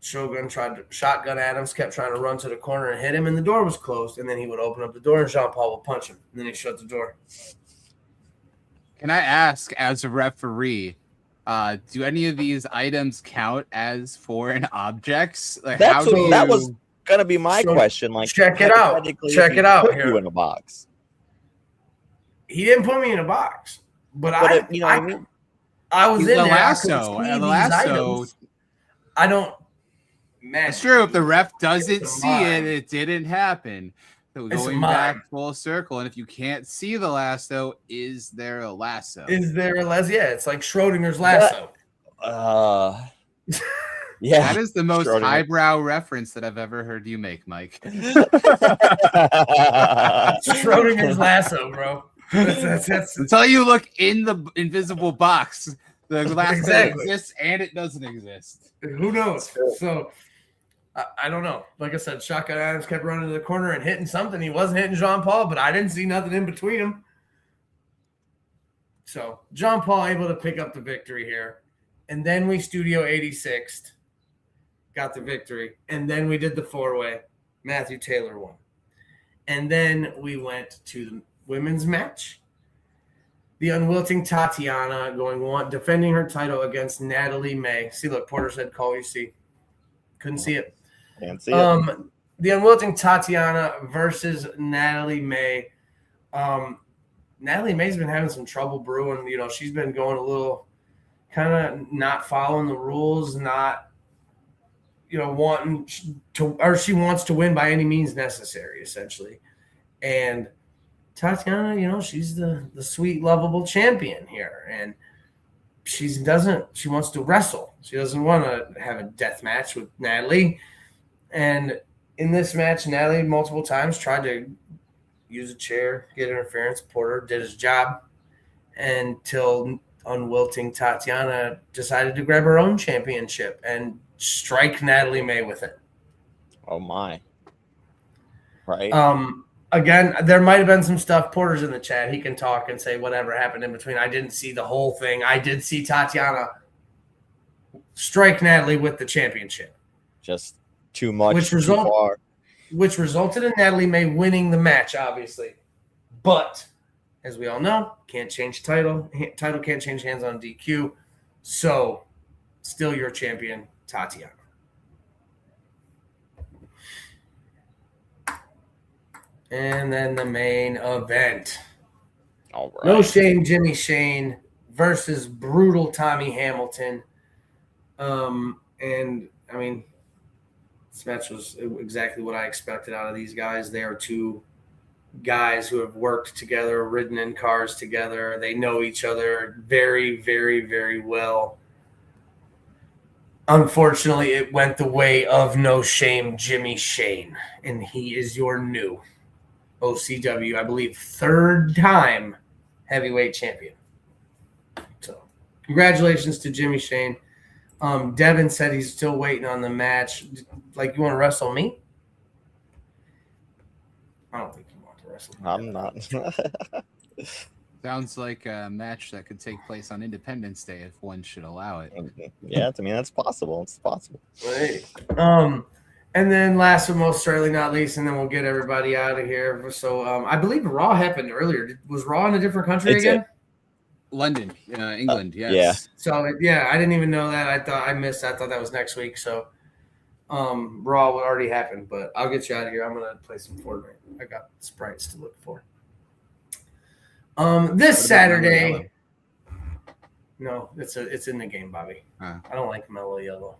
Shotgun Adams kept trying to run to the corner and hit him, and the door was closed. And then he would open up the door, and Jean-Paul would punch him. And then he shut the door. Can I ask, as a referee, do any of these items count as foreign objects? That was gonna be my question. Check it out. Check it out. You in a box. He didn't put me in a box, but I was in the there. lasso. The lasso. I don't. Man, it's true. If the ref doesn't see it, it didn't happen. So going back full circle, and if you can't see the lasso, is there a lasso? Is there a lasso? Yeah, it's like Schrodinger's lasso. Yeah, that is the most highbrow reference that I've ever heard you make, Mike. Schrodinger's lasso, bro. That's until you look in the invisible box, the lasso exists and it doesn't exist. Who knows? So I don't know. Like I said, Shotgun Adams kept running to the corner and hitting something. He wasn't hitting Jean-Paul, but I didn't see nothing in between them. So Jean-Paul able to pick up the victory here. And then we Studio 86'd, got the victory. And then we did the 4-way. Matthew Taylor won. And then we went to the women's match. The unwilting Tatiana defending her title against Natalie May. See, look, Porter said call you see. Couldn't see it. Can't see it. The unwilting Tatiana versus Natalie May. Natalie May's been having some trouble brewing. She's been going a little kind of not following the rules, not wanting to, or she wants to win by any means necessary, essentially. And Tatiana, she's the sweet, lovable champion here, and she wants to wrestle. She doesn't want to have a death match with Natalie. And in this match, Natalie multiple times tried to use a chair, get interference. Porter did his job until unwilting Tatiana decided to grab her own championship and strike Natalie May with it. Oh my. Right. Again, there might have been some stuff. Porter's in the chat. He can talk and say whatever happened in between. I didn't see the whole thing. I did see Tatiana strike Natalie with the championship. Just too much. Which resulted in Natalie May winning the match, obviously. But, as we all know, can't change title. Title can't change hands on DQ. So, still your champion, Tatiana. And then the main event. All right. No Shame Jimmy Shane versus Brutal Tommy Hamilton. And I mean, this match was exactly what I expected out of these guys. They are two guys who have worked together, ridden in cars together. They know each other very, very, very well. Unfortunately, it went the way of No Shame Jimmy Shane, and he is your new OCW, I believe, third time heavyweight champion. So, congratulations to Jimmy Shane. Devin said he's still waiting on the match. Like, you want to wrestle me? I don't think you want to wrestle me. I'm not. Sounds like a match that could take place on Independence Day if one should allow it. Yeah, I mean, that's possible. It's possible. Hey. And then last but most certainly not least, and then we'll get everybody out of here. So I believe Raw happened earlier. Was Raw in a different country again? London, England, yes. Yeah. So yeah, I didn't even know that. I thought that was next week. So Raw would already happen, but I'll get you out of here. I'm gonna play some Fortnite. I got sprites to look for. This Saturday. No, it's in the game, Bobby. I don't like Mellow Yellow.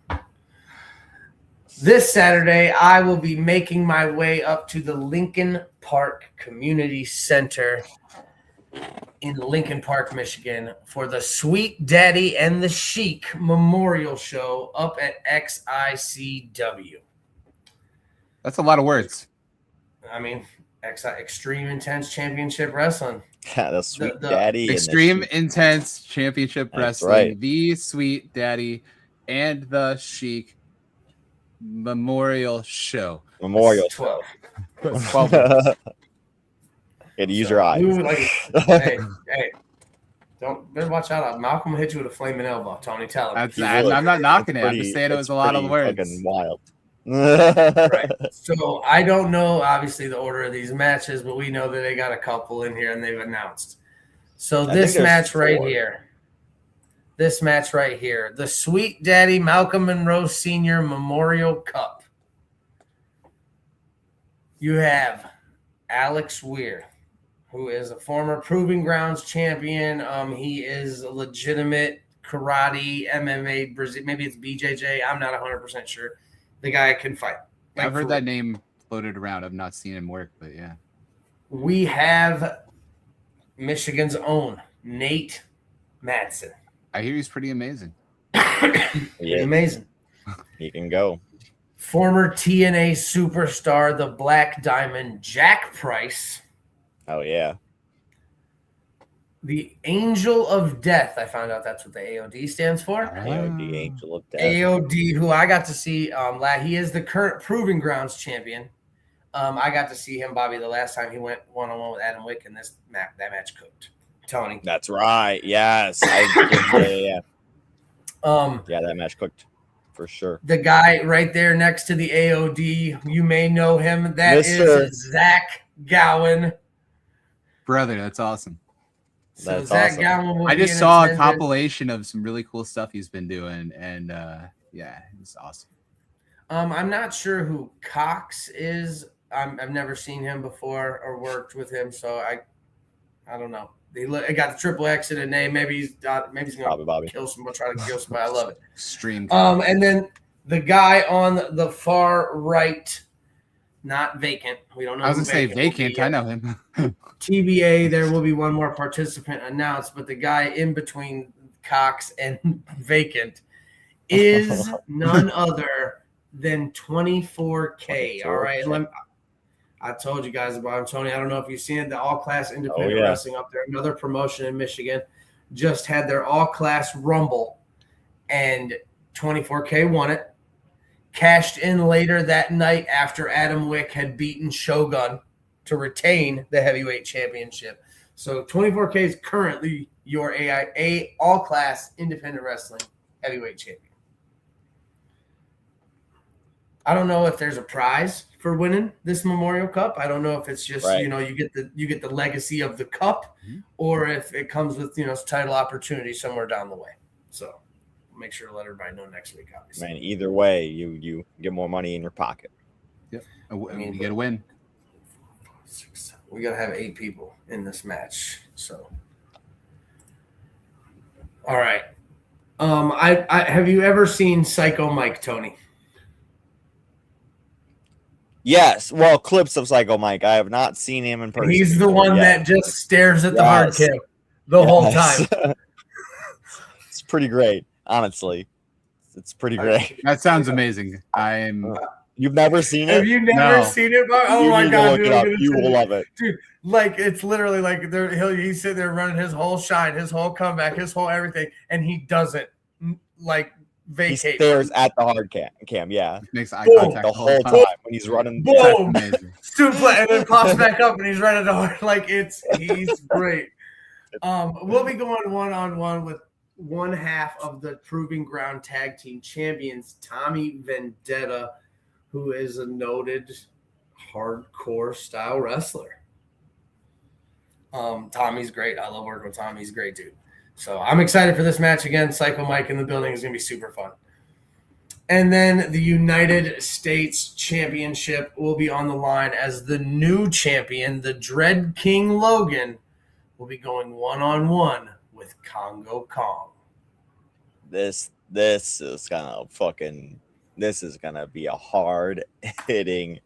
This Saturday, I will be making my way up to the Lincoln Park Community Center in Lincoln Park, Michigan, for the Sweet Daddy and the Sheik Memorial Show up at XICW. That's a lot of words. I mean, Extreme Intense Championship Wrestling. Yeah, the Sweet Daddy. Extreme Intense Championship Wrestling. Right. The Sweet Daddy and the Sheik Memorial Show. Memorial 12. 12. Got to use your eyes. Hey, better watch out. Malcolm will hit you with a flaming elbow. Tony, tell him. I'm not knocking it. I'm just saying it was a lot of words. Fucking wild. Right. So I don't know, obviously, the order of these matches, but we know that they got a couple in here and they've announced. So this match right here, the Sweet Daddy Malcolm Monroe Sr. Memorial Cup. You have Alex Weir, who is a former Proving Grounds champion. He is a legitimate karate, MMA, Brazil. Maybe it's BJJ. I'm not 100% sure. The guy can fight. I've heard that name floated around. I've not seen him work, but yeah. We have Michigan's own Nate Madsen. I hear he's pretty amazing. Amazing. He can go. Former TNA superstar, the Black Diamond, Jack Price. Oh, yeah. The Angel of Death. I found out that's what the AOD stands for. AOD, Angel of Death. AOD, who I got to see. He is the current Proving Grounds champion. I got to see him, Bobby, the last time he went one-on-one with Adam Wick, and that match cooked. Tony. That's right. Yes. Yeah, that match cooked for sure. The guy right there next to the AOD, you may know him. That is Zach Gowen. Brother, that's awesome. So That's Zach awesome. Gowen will I be just in saw a attendance. compilation of some really cool stuff he's been doing, and yeah, it's awesome. I'm not sure who Cox is. I've never seen him before or worked with him, so I don't know. I got the triple X in a name. Maybe he's going to kill somebody, try to kill somebody. I love it. Extreme. And then the guy on the far right, not Vacant. We don't know. I was going to say Vacant. I know him. TBA, there will be one more participant announced, but the guy in between Cox and Vacant is none other than 24K. All right. I told you guys about him, Tony. I don't know if you've seen it. The all-class independent wrestling up there, another promotion in Michigan, just had their all-class Rumble, and 24K won it. Cashed in later that night after Adam Wick had beaten Shogun to retain the heavyweight championship. So 24K is currently your all-class independent wrestling heavyweight champion. I don't know if there's a prize for winning this Memorial Cup. I don't know if it's just you get the legacy of the cup, or if it comes with title opportunity somewhere down the way. So make sure to let everybody know next week. Obviously, man. Either way, you get more money in your pocket. Yep, you get a win. We gotta have 8 people in this match. So, all right. I have you ever seen Psycho Mike, Tony? Yes. Well, clips of Psycho Mike. I have not seen him in person. He's the one that just stares at the hard cam the whole time. It's pretty great, honestly. It's pretty great. That sounds amazing. You've never seen it? Have you never seen it? Oh my god, dude! You will love it, dude. Like it's literally like he's sitting there running his whole shine, his whole comeback, his whole everything, and he doesn't like vacate. He stares at the hard cam. Yeah, makes eye contact the whole time when he's running. Boom, suplex, and then pops back up, and he's running the hard. Like he's great. We'll be going 1-on-1 with one half of the Proving Ground Tag Team Champions, Tommy Vendetta, who is a noted hardcore style wrestler. Tommy's great. I love working with Tommy. He's a great dude. So I'm excited for this match again. Psycho Mike in the building is going to be super fun. And then the United States Championship will be on the line as the new champion, the Dread King Logan, will be going 1-on-1 with Congo Kong. This is gonna be a hard hitting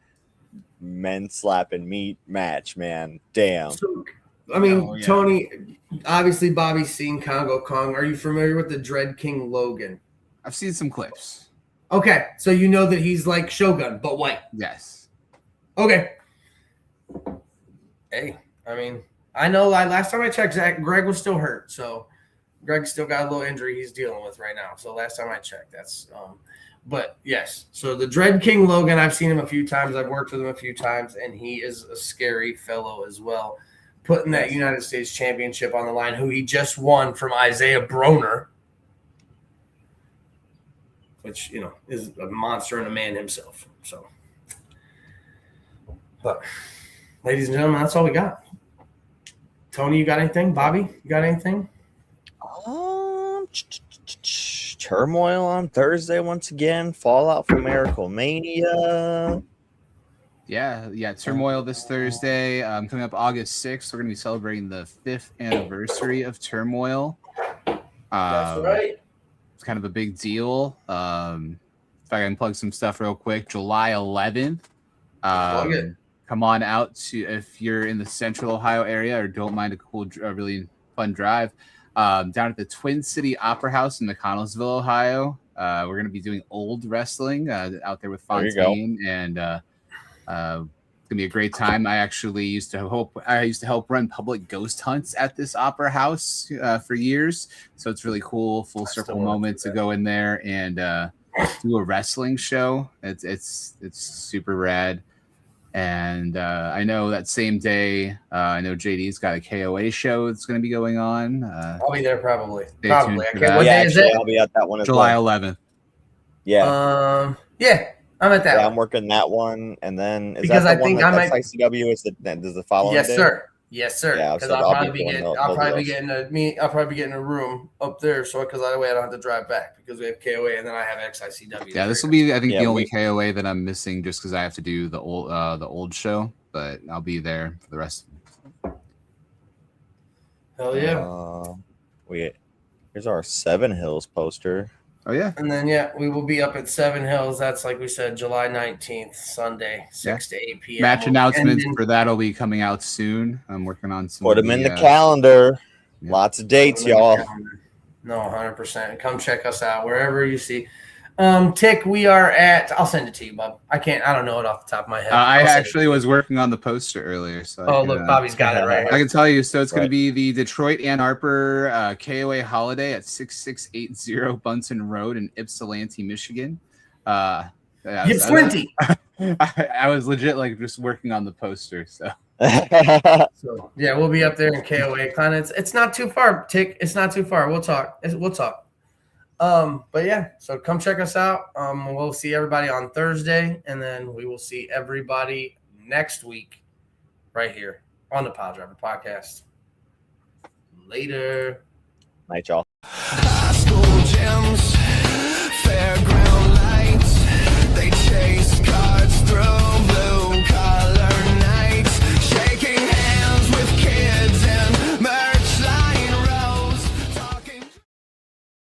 men slapping meat match, man. Damn. So, I mean, Tony, obviously Bobby's seen Congo Kong. Are you familiar with the Dread King Logan? I've seen some clips. Okay, so you know that he's like Shogun, but white. Yes. Okay. Hey, I mean, I know last time I checked, Greg was still hurt, so Greg still got a little injury he's dealing with right now. So last time I checked, that's but yes. So the Dread King Logan, I've seen him a few times. I've worked with him a few times, and he is a scary fellow as well. Putting that United States Championship on the line, who he just won from Isaiah Broner, which, you know, is a monster and a man himself. So, but ladies and gentlemen, that's all we got. Tony, you got anything? Bobby, you got anything? Turmoil on Thursday once again. Fallout from MiracleMania. Yeah. Turmoil this Thursday. Coming up August 6th, we're going to be celebrating the 5th anniversary of Turmoil. That's right. It's kind of a big deal. If I can plug some stuff real quick, July 11th. Come on out if you're in the Central Ohio area or don't mind a really fun drive. Down at the Twin City Opera House in McConnellsville, Ohio. We're going to be doing old wrestling out there with Fontaine, and it's going to be a great time. I actually used to help run public ghost hunts at this opera house for years, so it's really cool, full circle moment to go in there and do a wrestling show. It's super rad. And I know that same day, I know JD's got a KOA show that's going to be going on. I'll be there probably. What day is it? I'll be at that one as July well. 11th. Yeah. Yeah, I'm at that one. I'm working that one, and then because that I think one I might. XICW is the following Yes, day? sir. Yes, sir. Yeah, because so I'll probably be getting a room up there, so because that way I don't have to drive back because we have KOA and then I have XICW. Yeah, this will be the only KOA that I'm missing just because I have to do the old show, but I'll be there for the rest. Hell yeah! Here's our Seven Hills poster. Oh yeah, and then we will be up at Seven Hills. That's like we said, July 19th, Sunday, 6 to 8 p.m. Match announcements for that will be coming out soon. I'm working on some. Put them in the calendar. Yeah. Lots of dates, y'all. No, 100%. Come check us out wherever you see. Tick, we are at. I'll send it to you, Bob. I don't know it off the top of my head. I actually was working on the poster earlier. So look, Bobby's got it right here. I can tell you. So it's going to be the Detroit Ann Arbor KOA holiday at 6680 Bunton Road in Ypsilanti, Michigan. Ypsilanti. I was legit just working on the poster. So we'll be up there in KOA. It's not too far, Tick. It's not too far. We'll talk. But yeah, so come check us out. We'll see everybody on Thursday, and then we will see everybody next week right here on the Piledriver podcast. Later. Night, y'all.